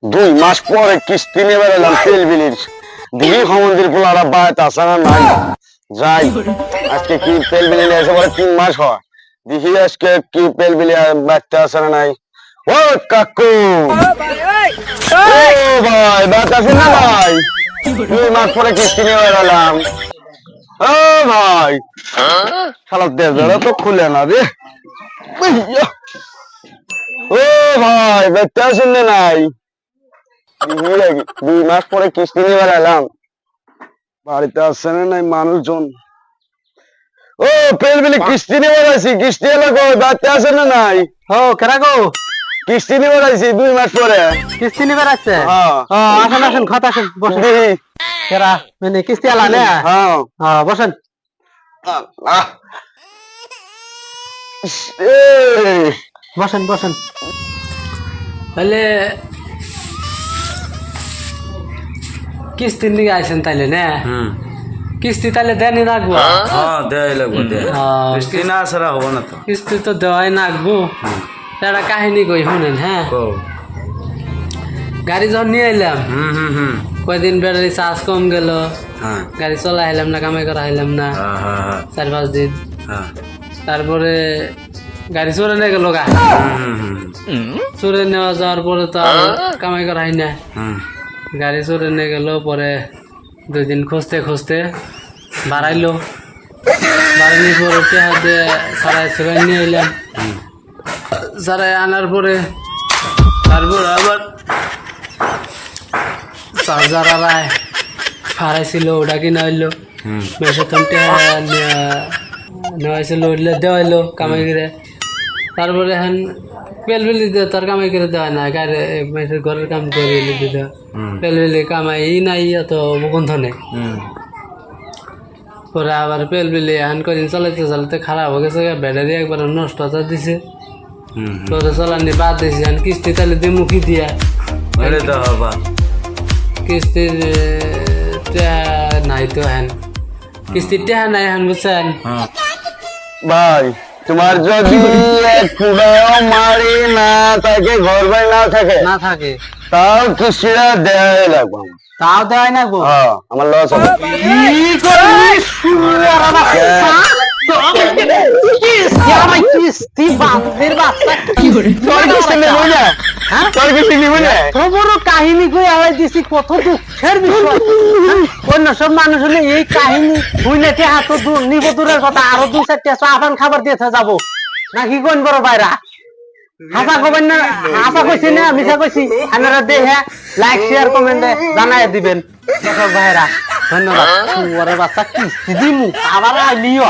2 মাস পরে কিস্তি নিয়ে বেরোলাম তেলবিলির দিঘি সমুদ্রের পোলারা বাড়িতে আসে না নাই যাই আজকে কি তেলবিলি নিয়ে এসে বলে 3 মাস হয় দিঘি আজকে কি তেলবিলি বাড়তে আসে না নাই। ও কাকু ও ভাই বাড়িতে আসেন না ভাই 2 মাস পরে কিস্তি নিয়ে বেরোলাম। ও ভাই শালা দেড় তো খুলে না রে। ও ভাই বাড়তে আসেন না নাই 2 মাস পরে কিস্তি নিয়ে বেড়ালাম বাড়িতে আসছে না নাই মানুষজন। ও পেলবিলি কিস্তি নিয়ে বেড়াইছি কিস্তি এলো গো বাড়িতে আসে না নাই। ও কেরা গো কিস্তি নিয়ে বেড়াইছি 2 মাস পরে। কিস্তি নিবে রাখছে হ্যাঁ ও আসেন আসেন কথা আসেন বসেন দিহি। কেরা মানে কিস্তি আলা না হ্যাঁ বসেন আহ এ বসেন বসেন তাহলে কিস্তির দিকে আইসেন তাইলে না কিস্তি তাহলে দেনই রাখবো হ্যাঁ দেয় লাগবো দেয় কিস্তি না ছাড়া হবো না তো। কিস্তি তো দেওয়াই রাখবো একটা কাহিনী কই শুনেন হ্যাঁ কও। গাড়ি যখন নিয়ে এলাম কয়দিন ব্যাটারি চার্জ কম গেল হ্যাঁ গাড়ি চলা হইলাম না কামাই করা হইলাম না হ্যাঁ হ্যাঁ 4-5 দিন হ্যাঁ তারপরে গাড়ি চোরে নিয়ে গেল গা চোরে নেওয়া যাওয়ার পরে তো আর কামাই করা হয় না গাড়ি চোরে নিয়ে গেল পরে 2 দিন খুঁজতে খুঁজতে বাড়াইলো বাড়ানোর পরে টেহা দিয়ে সারাই নিয়ে এলাম সারাই আনার পরে তারপর আবার চার্জার আড়াই ফারাইছিল ওটা কিনা হইলো বেশন টেহা নেওয়াইছিল ওইলে দেওয়াইলো কামাই করে তারপরে এখন পেলবেলি দিয়ে তার কামাই করে দেওয়া না গাড়ি মেয়ের ঘরের কাম করে দিতে পেলবেলি কামাই নাই এত বন্ধনে পরে আবার পেলবেলি এখন কদিন চালাইতে চালাতে খারাপ হয়ে গেছে ব্যাটারি একবার নষ্ট হতে দিছে পরে চালানি বাদ দিয়েছে এখন কিস্তি তাহলে দিয়ে মুখি দিয়া কিস্তির নাই তো এখন কিস্তির টেহা নাই এখন বুঝছেন ভাই তোমার যদি কুড়াও মারি না থাকে ঘর বাড়ি না থাকে না থাকে তাও কিস্তিটা দেওয়াই লাগবে আমার। তাও দেওয়াই না গো হ্যাঁ আমার লস হবে। কিস্তি বান্ধের বাচ্চা কাহিনী কই আলাই দিছি কত দুঃখের বিষয় অন্য সব মানুষ হলে এই কাহিনী শুনেতে হাত নিব দূরের কথা আরো 2-4টা চাপান খাবার দিয়ে যাবো নাকি কোন বড় ভাইরা হাসা কবেন না হাসা কইছি না মিশা কইছি আপনারা দেখে লাইক শেয়ার কমেন্টে জানাই দিবেন দর্শক ভাইরা ধন্যবাদ বাচ্চা কিস্তি দিমু আবার আইলিও